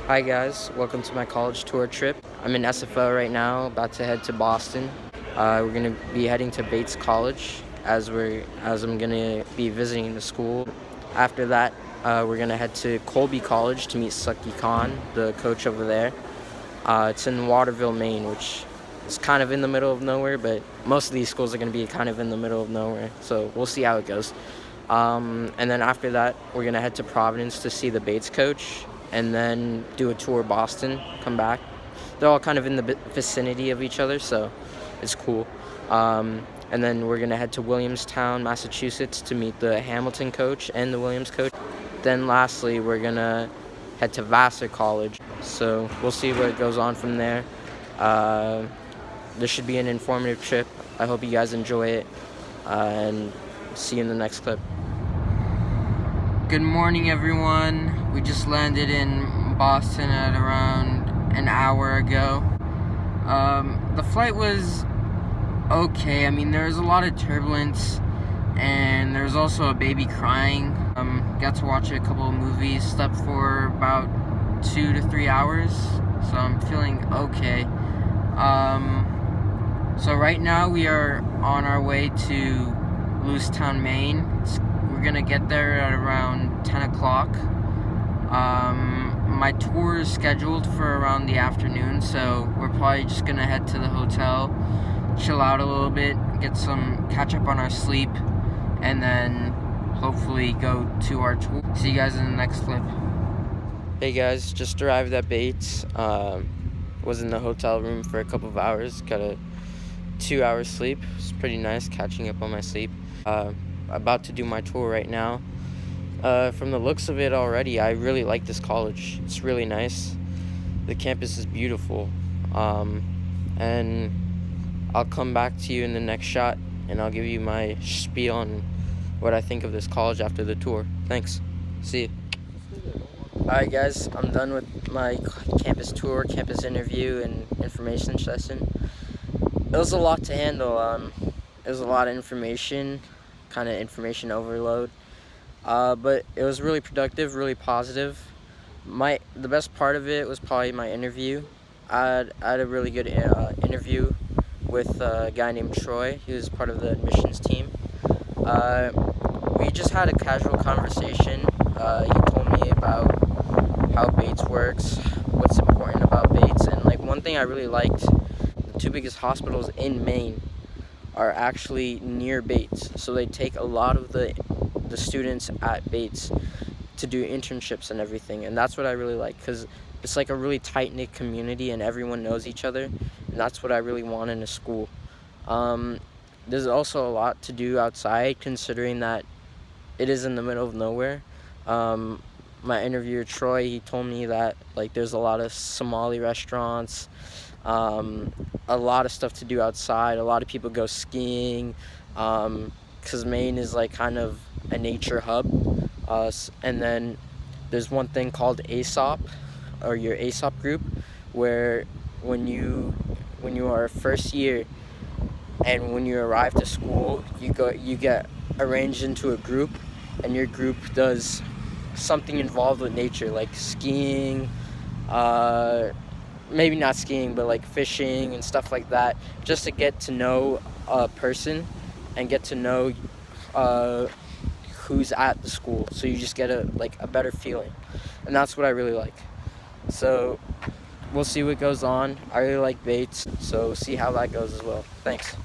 Hi guys, welcome to my college tour trip. I'm in SFO right now, about to head to Boston. We're gonna be heading to Bates College as I'm gonna be visiting the school. After that, we're gonna head to Colby College to meet Sucky Khan, the coach over there. It's in Waterville, Maine, which is kind of in the middle of nowhere, but most of these schools are gonna be kind of in the middle of nowhere. So we'll see how it goes. And then after that, we're gonna head to Providence to see the Bates coach, and then do a tour of Boston. Come back. They're all kind of in the vicinity of each other, so it's cool. And then we're gonna head to Williamstown, Massachusetts, to meet the Hamilton coach and the Williams coach. Then lastly, we're gonna head to Vassar College. So we'll see what goes on from there. Uh, this should be an informative trip. I hope you guys enjoy it, and see you in the next clip. Good morning, everyone. We just landed in Boston at around an hour ago. The flight was okay. I mean, there was a lot of turbulence, and there was also a baby crying. Got to watch a couple of movies, slept for about 2 to 3 hours, so I'm feeling okay. So right now we are on our way to Lewistown, Maine. We're gonna get there at around 10 o'clock. My tour is scheduled for around the afternoon, so we're probably just gonna head to the hotel, chill out a little bit, catch up on our sleep, and then hopefully go to our tour. See you guys in the next clip. Hey guys, just arrived at Bates. Was in the hotel room for a couple of hours, got a 2 hour sleep. It's pretty nice catching up on my sleep. About to do my tour right now. From the looks of it already, I really like this college. It's really nice. The campus is beautiful. And I'll come back to you in the next shot, and I'll give you my spiel on what I think of this college after the tour. Thanks. See you. Alright guys, I'm done with my campus tour, campus interview, and information session. It was a lot to handle. It was a lot of information, kind of information overload. But it was really productive, really positive. The best part of it was probably my interview. I had a really good interview with a guy named Troy. He was part of the admissions team. We just had a casual conversation. He told me about how Bates works, what's important about Bates, and like one thing I really liked, the two biggest hospitals in Maine are actually near Bates, so they take a lot of the students at Bates to do internships and everything, and that's what I really like, because it's like a really tight-knit community and everyone knows each other, and that's what I really want in a school. There's also a lot to do outside, considering that it is in the middle of nowhere. My interviewer Troy, he told me that like there's a lot of Somali restaurants, a lot of stuff to do outside. A lot of people go skiing, because Maine is like kind of a nature hub. And then there's one thing called ASOP, or your ASOP group, where when you are first year and when you arrive to school, you get arranged into a group, and your group does something involved with nature, like skiing, maybe not skiing, but like fishing and stuff like that, just to get to know a person and get to know who's at the school, so you just get a better feeling, and that's what I really like. So we'll see what goes on. I really like Bates, so see how that goes as well. Thanks.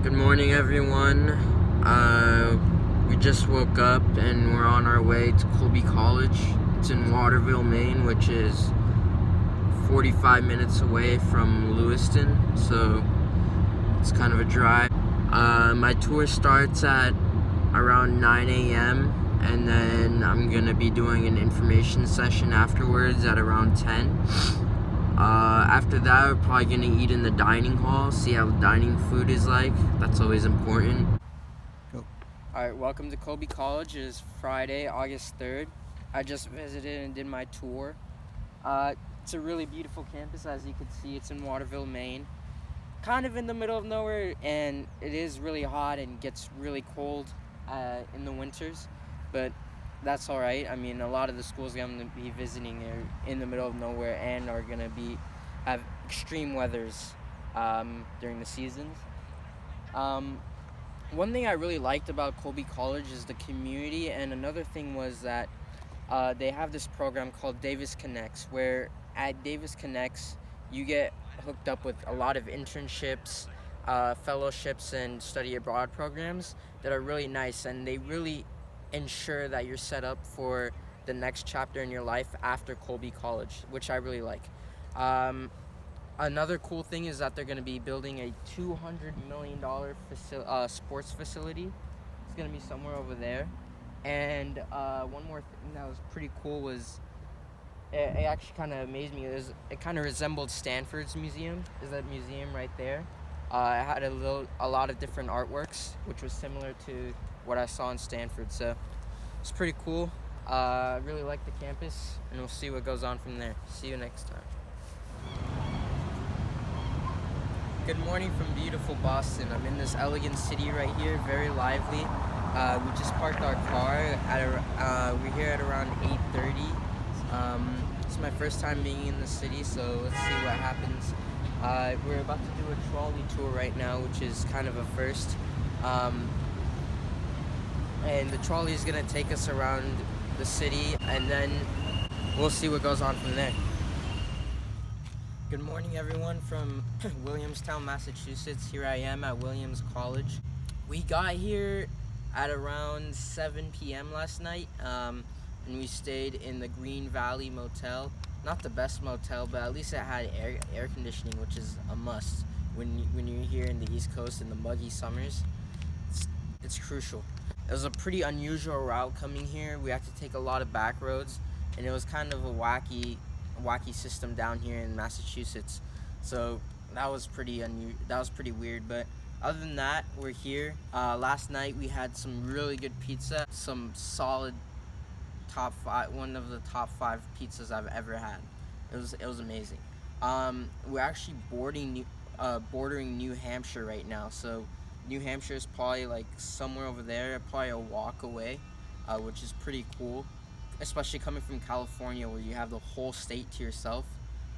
Good morning, everyone. We just woke up and we're on our way to Colby College. It's in Waterville, Maine, which is 45 minutes away from Lewiston, so it's kind of a drive. My tour starts at around 9 a.m. and then I'm gonna be doing an information session afterwards at around 10. After that, we're probably gonna eat in the dining hall, see how the dining food is like. That's always important. Alright, welcome to Colby College. It is Friday, August 3rd. I just visited and did my tour. It's a really beautiful campus, as you can see. It's in Waterville, Maine. Kind of in the middle of nowhere, and it is really hot and gets really cold in the winters. But that's all right. I mean, a lot of the schools I'm going to be visiting are in the middle of nowhere and are going to have extreme weathers during the seasons. Um, One thing I really liked about Colby College is the community, and another thing was that they have this program called Davis Connects, where at Davis Connects you get hooked up with a lot of internships, fellowships, and study abroad programs that are really nice, and they really ensure that you're set up for the next chapter in your life after Colby College, which I really like. Um, Another cool thing is that they're going to be building a $200 million sports facility. It's going to be somewhere over there. And one more thing that was pretty cool was it actually kind of amazed me. It kind of resembled Stanford's museum. Is that museum right there? It had a lot of different artworks, which was similar to what I saw in Stanford. So it's pretty cool. I really like the campus, and we'll see what goes on from there. See you next time. Good morning from beautiful Boston. I'm in this elegant city right here, very lively. We just parked our car we're here at around 8:30. It's my first time being in the city, so let's see what happens. We're about to do a trolley tour right now, which is kind of a first. And the trolley is gonna take us around the city, and then we'll see what goes on from there. Good morning, everyone, from Williamstown, Massachusetts. Here I am at Williams College. We got here at around 7 p.m. last night, and we stayed in the Green Valley Motel. Not the best motel, but at least it had air conditioning, which is a must when you're here in the East Coast in the muggy summers. It's crucial. It was a pretty unusual route coming here. We had to take a lot of back roads, and it was kind of a wacky system down here in Massachusetts, so that was pretty weird. But other than that, we're here. Last night we had some really good pizza, some solid one of the top 5 pizzas I've ever had. It was amazing. We're actually bordering New Hampshire right now, so New Hampshire is probably like somewhere over there, probably a walk away, which is pretty cool. Especially coming from California, where you have the whole state to yourself.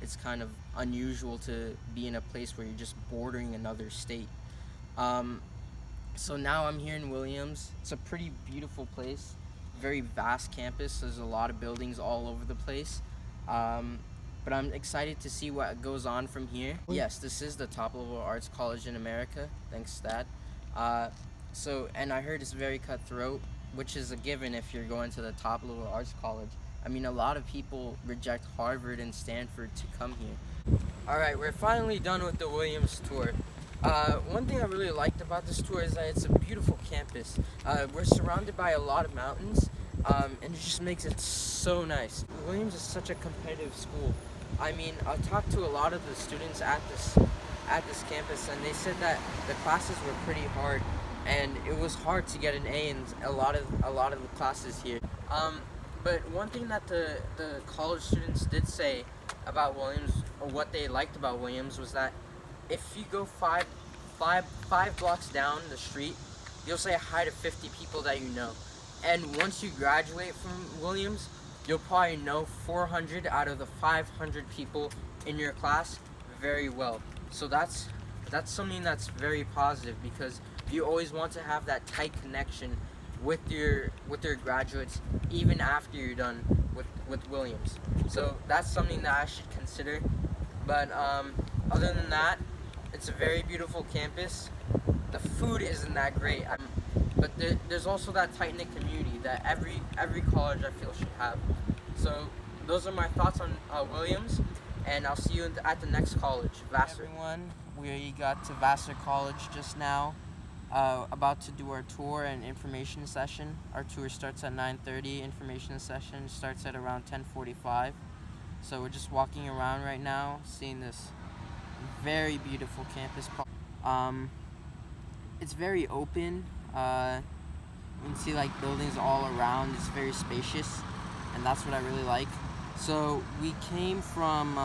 It's kind of unusual to be in a place where you're just bordering another state. So now I'm here in Williams. It's a pretty beautiful place, very vast campus. There's a lot of buildings all over the place. But I'm excited to see what goes on from here. Yes, this is the top level arts college in America, thanks to that. And I heard it's very cutthroat, which is a given if you're going to the top level arts college. I mean, a lot of people reject Harvard and Stanford to come here. All right, we're finally done with the Williams tour. One thing I really liked about this tour is that it's a beautiful campus. We're surrounded by a lot of mountains, and it just makes it so nice. Williams is such a competitive school. I mean, I talked to a lot of the students at this campus, and they said that the classes were pretty hard, and it was hard to get an A in a lot of the classes here. But one thing that the college students did say about Williams, or what they liked about Williams, was that if you go five blocks down the street, you'll say hi to 50 people that you know. And once you graduate from Williams, you'll probably know 400 out of the 500 people in your class very well. So that's something that's very positive, because you always want to have that tight connection with your graduates even after you're done with Williams. So that's something that I should consider. But other than that, it's a very beautiful campus. The food isn't that great, but there's also that tight-knit community that every college I feel should have. So those are my thoughts on Williams, and I'll see you at the next college, Vassar. Everyone, we got to Vassar College just now. About to do our tour and information session. Our tour starts at 9:30. Information session starts at around 10:45. So we're just walking around right now, seeing this very beautiful campus. It's very open. You can see like buildings all around. It's very spacious, and that's what I really like. So we came from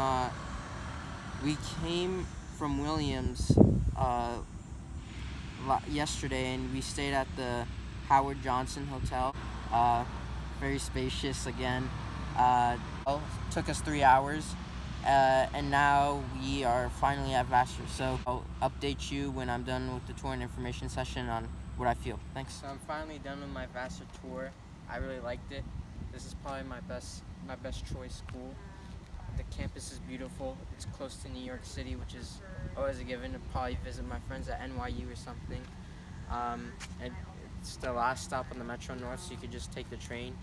Williams yesterday, and we stayed at the Howard Johnson Hotel. very spacious again. Took us 3 hours, and now we are finally at Vassar. So I'll update you when I'm done with the tour and information session on what I feel. Thanks. So I'm finally done with my Vassar tour. I really liked it. This is probably my best choice school. The campus is beautiful. It's close to New York City, which is always a given to probably visit my friends at NYU or something. And it's the last stop on the Metro North, so you could just take the train.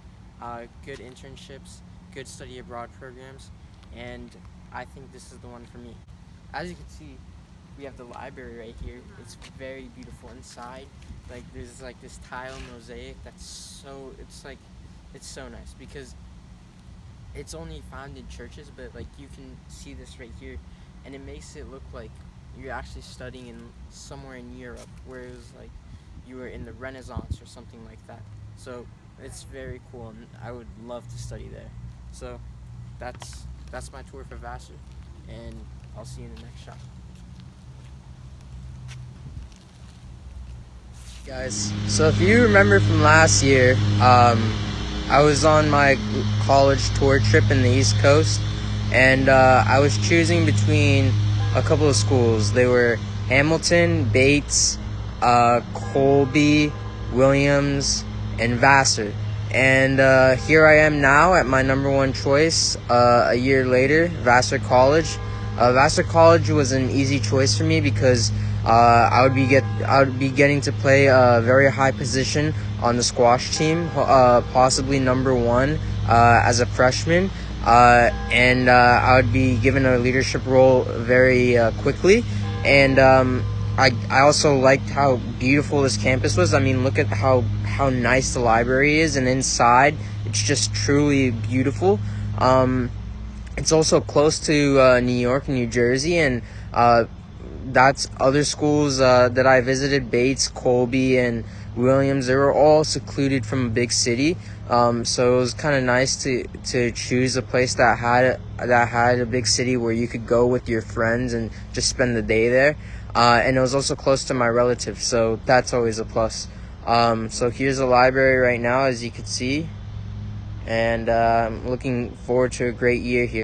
Good internships, good study abroad programs, and I think this is the one for me. As you can see, we have the library right here. It's very beautiful inside. Like there's like this tile mosaic that's it's so nice because it's only found in churches, but like you can see this right here, and it makes it look like you're actually studying in somewhere in Europe, where it was like you were in the Renaissance or something like that. So it's very cool, and I would love to study there. So that's my tour for Vassar, and I'll see you in the next shot. Guys, so if you remember from last year, I was on my college tour trip in the East Coast, and I was choosing between a couple of schools. They were Hamilton, Bates, Colby, Williams, and Vassar. And here I am now at my number one choice a year later, Vassar College. Vassar College was an easy choice for me because I would be getting to play a very high position on the squash team, possibly number one as a freshman, and I would be given a leadership role very quickly. And I also liked how beautiful this campus was. I mean, look at how nice the library is, and inside it's just truly beautiful. It's also close to New York and New Jersey, and that's other schools that I visited, Bates, Colby, and Williams. They were all secluded from a big city, so it was kind of nice to choose a place that had a big city where you could go with your friends and just spend the day there. And it was also close to my relatives, so that's always a plus. So here's the library right now, as you can see, and I'm looking forward to a great year here.